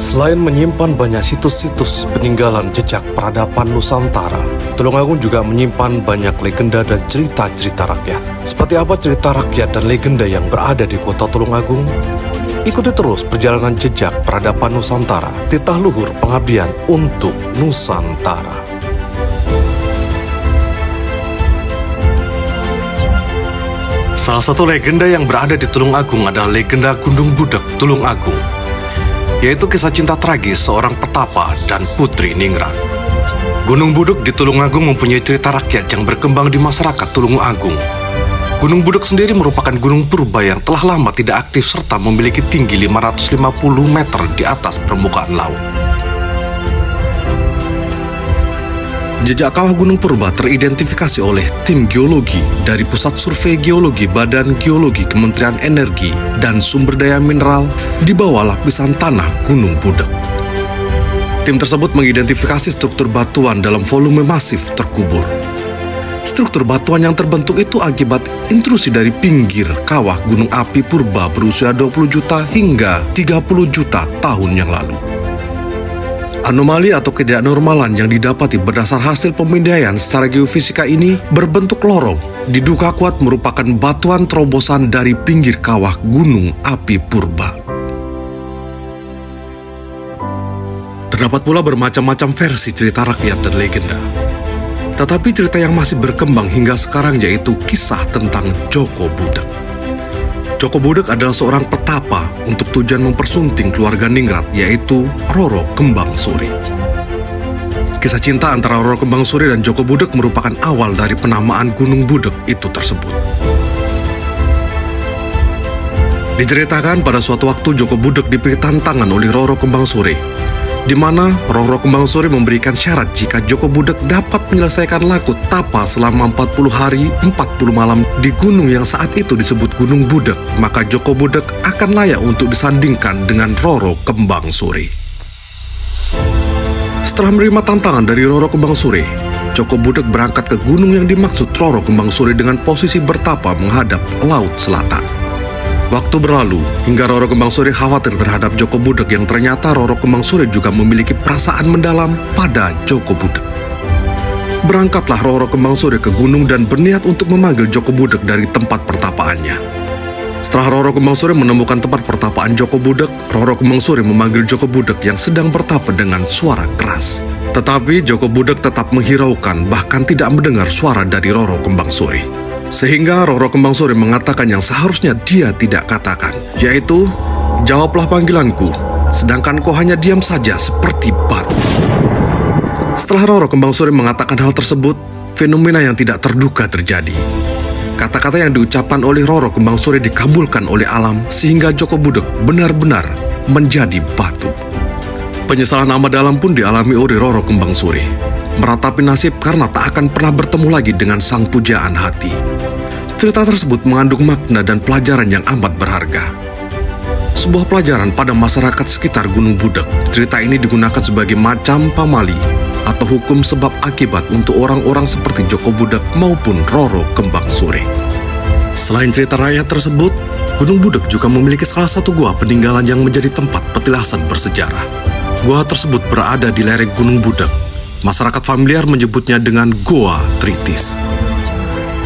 Selain menyimpan banyak situs-situs peninggalan jejak peradaban Nusantara, Tulungagung juga menyimpan banyak legenda dan cerita-cerita rakyat. Seperti apa cerita rakyat dan legenda yang berada di kota Tulungagung? Ikuti terus perjalanan jejak peradaban Nusantara, titah luhur pengabdian untuk Nusantara. Salah satu legenda yang berada di Tulungagung adalah legenda Gunung Budak Tulungagung, yaitu kisah cinta tragis seorang petapa dan putri ningrat. Gunung Buduk di Tulungagung mempunyai cerita rakyat yang berkembang di masyarakat Tulungagung. Gunung Buduk sendiri merupakan gunung purba yang telah lama tidak aktif serta memiliki tinggi 550 meter di atas permukaan laut. Jejak kawah Gunung Purba teridentifikasi oleh tim geologi dari Pusat Survei Geologi Badan Geologi Kementerian Energi dan Sumber Daya Mineral di bawah lapisan tanah Gunung Budak. Tim tersebut mengidentifikasi struktur batuan dalam volume masif terkubur. Struktur batuan yang terbentuk itu akibat intrusi dari pinggir kawah gunung api purba berusia 20 juta hingga 30 juta tahun yang lalu. Anomali atau ketidaknormalan yang didapati berdasar hasil pemindaian secara geofisika ini berbentuk lorong, diduga kuat merupakan batuan terobosan dari pinggir kawah gunung api purba. Terdapat pula bermacam-macam versi cerita rakyat dan legenda. Tetapi cerita yang masih berkembang hingga sekarang yaitu kisah tentang Joko Budak. Joko Budak adalah seorang petapa untuk tujuan mempersunting keluarga ningrat, yaitu Roro Kembang Suri. Kisah cinta antara Roro Kembang Suri dan Joko Budak merupakan awal dari penamaan Gunung Budak itu tersebut. Diceritakan pada suatu waktu Joko Budak diberi tantangan oleh Roro Kembang Suri, di mana Roro Kembang Suri memberikan syarat jika Joko Budak dapat menyelesaikan laku tapa selama 40 hari 40 malam di gunung yang saat itu disebut Gunung Budak, maka Joko Budak akan layak untuk disandingkan dengan Roro Kembang Suri. Setelah menerima tantangan dari Roro Kembang Suri, Joko Budak berangkat ke gunung yang dimaksud Roro Kembang Suri dengan posisi bertapa menghadap laut selatan. Waktu berlalu, hingga Roro Kembang Suri khawatir terhadap Joko Budak yang ternyata Roro Kembang Suri juga memiliki perasaan mendalam pada Joko Budak. Berangkatlah Roro Kembang Suri ke gunung dan berniat untuk memanggil Joko Budak dari tempat pertapaannya. Setelah Roro Kembang Suri menemukan tempat pertapaan Joko Budak, Roro Kembang Suri memanggil Joko Budak yang sedang bertapa dengan suara keras. Tetapi Joko Budak tetap menghiraukan, bahkan tidak mendengar suara dari Roro Kembang Suri. Sehingga Roro Kembang Suri mengatakan yang seharusnya dia tidak katakan, yaitu, "Jawablah panggilanku, sedangkan kau hanya diam saja seperti batu." Setelah Roro Kembang Suri mengatakan hal tersebut, fenomena yang tidak terduga terjadi. Kata-kata yang diucapkan oleh Roro Kembang Suri dikabulkan oleh alam, sehingga Joko Budak benar-benar menjadi batu. Penyesalan amat dalam pun dialami oleh Roro Kembang Suri, meratapi nasib karena tak akan pernah bertemu lagi dengan sang pujaan hati. Cerita tersebut mengandung makna dan pelajaran yang amat berharga. Sebuah pelajaran pada masyarakat sekitar Gunung Budak. Cerita ini digunakan sebagai macam pamali atau hukum sebab akibat untuk orang-orang seperti Joko Budak maupun Roro Kembang Suri. Selain cerita rakyat tersebut, Gunung Budak juga memiliki salah satu gua peninggalan yang menjadi tempat petilasan bersejarah. Gua tersebut berada di lereng Gunung Budak. Masyarakat familiar menyebutnya dengan Goa Tritis.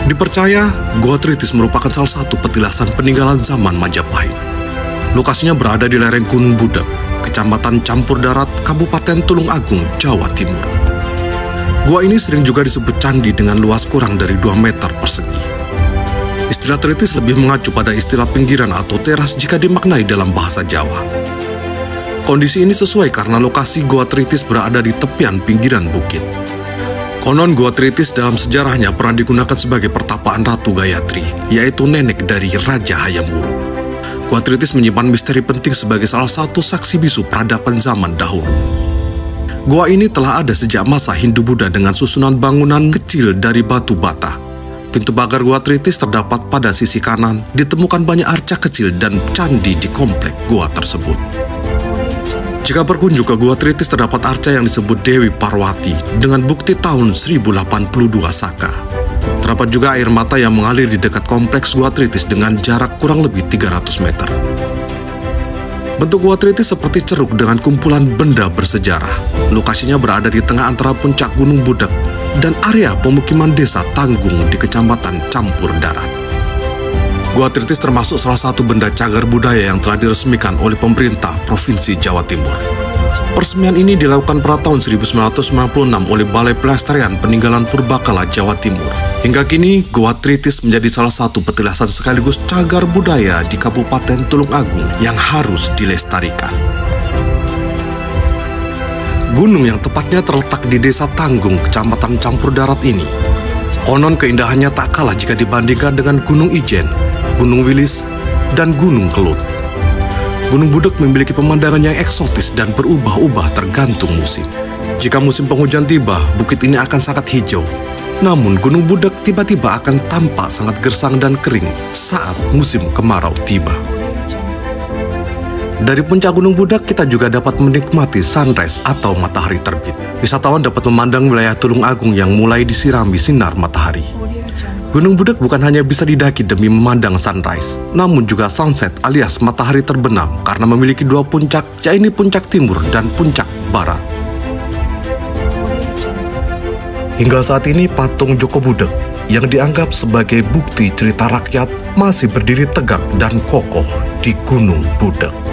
Dipercaya, Goa Tritis merupakan salah satu petilasan peninggalan zaman Majapahit. Lokasinya berada di lereng Gunung Budak, Kecamatan Campur Darat, Kabupaten Tulungagung, Jawa Timur. Gua ini sering juga disebut candi dengan luas kurang dari 2 meter persegi. Istilah Tritis lebih mengacu pada istilah pinggiran atau teras jika dimaknai dalam bahasa Jawa. Kondisi ini sesuai karena lokasi Goa Tritis berada di tepian pinggiran bukit. Konon Goa Tritis dalam sejarahnya pernah digunakan sebagai pertapaan Ratu Gayatri, yaitu nenek dari Raja Hayam Wuruk. Goa Tritis menyimpan misteri penting sebagai salah satu saksi bisu peradaban zaman dahulu. Goa ini telah ada sejak masa Hindu-Buddha dengan susunan bangunan kecil dari batu bata. Pintu pagar Goa Tritis terdapat pada sisi kanan, ditemukan banyak arca kecil dan candi di komplek goa tersebut. Jika berkunjung ke Gua Tritis terdapat arca yang disebut Dewi Parwati dengan bukti tahun 1082 Saka. Terdapat juga air mata yang mengalir di dekat kompleks Gua Tritis dengan jarak kurang lebih 300 meter. Bentuk Gua Tritis seperti ceruk dengan kumpulan benda bersejarah. Lokasinya berada di tengah antara puncak Gunung Budak dan area pemukiman desa Tanggung di Kecamatan Campur Darat. Gua Tritis termasuk salah satu benda cagar budaya yang telah diresmikan oleh pemerintah Provinsi Jawa Timur. Peresmian ini dilakukan pada tahun 1996 oleh Balai Pelestarian Peninggalan Purbakala Jawa Timur. Hingga kini, Gua Tritis menjadi salah satu petilasan sekaligus cagar budaya di Kabupaten Tulungagung yang harus dilestarikan. Gunung yang tepatnya terletak di Desa Tanggung, Kecamatan Campur Darat ini, konon keindahannya tak kalah jika dibandingkan dengan Gunung Ijen, Gunung Wilis, dan Gunung Kelut. Gunung Budak memiliki pemandangan yang eksotis dan berubah-ubah tergantung musim. Jika musim penghujan tiba, bukit ini akan sangat hijau. Namun Gunung Budak tiba-tiba akan tampak sangat gersang dan kering saat musim kemarau tiba. Dari puncak Gunung Budak kita juga dapat menikmati sunrise atau matahari terbit. Wisatawan dapat memandang wilayah Tulungagung yang mulai disirami sinar matahari. Gunung Budak bukan hanya bisa didaki demi memandang sunrise, namun juga sunset alias matahari terbenam karena memiliki dua puncak, yaitu puncak timur dan puncak barat. Hingga saat ini patung Joko Budak yang dianggap sebagai bukti cerita rakyat masih berdiri tegak dan kokoh di Gunung Budak.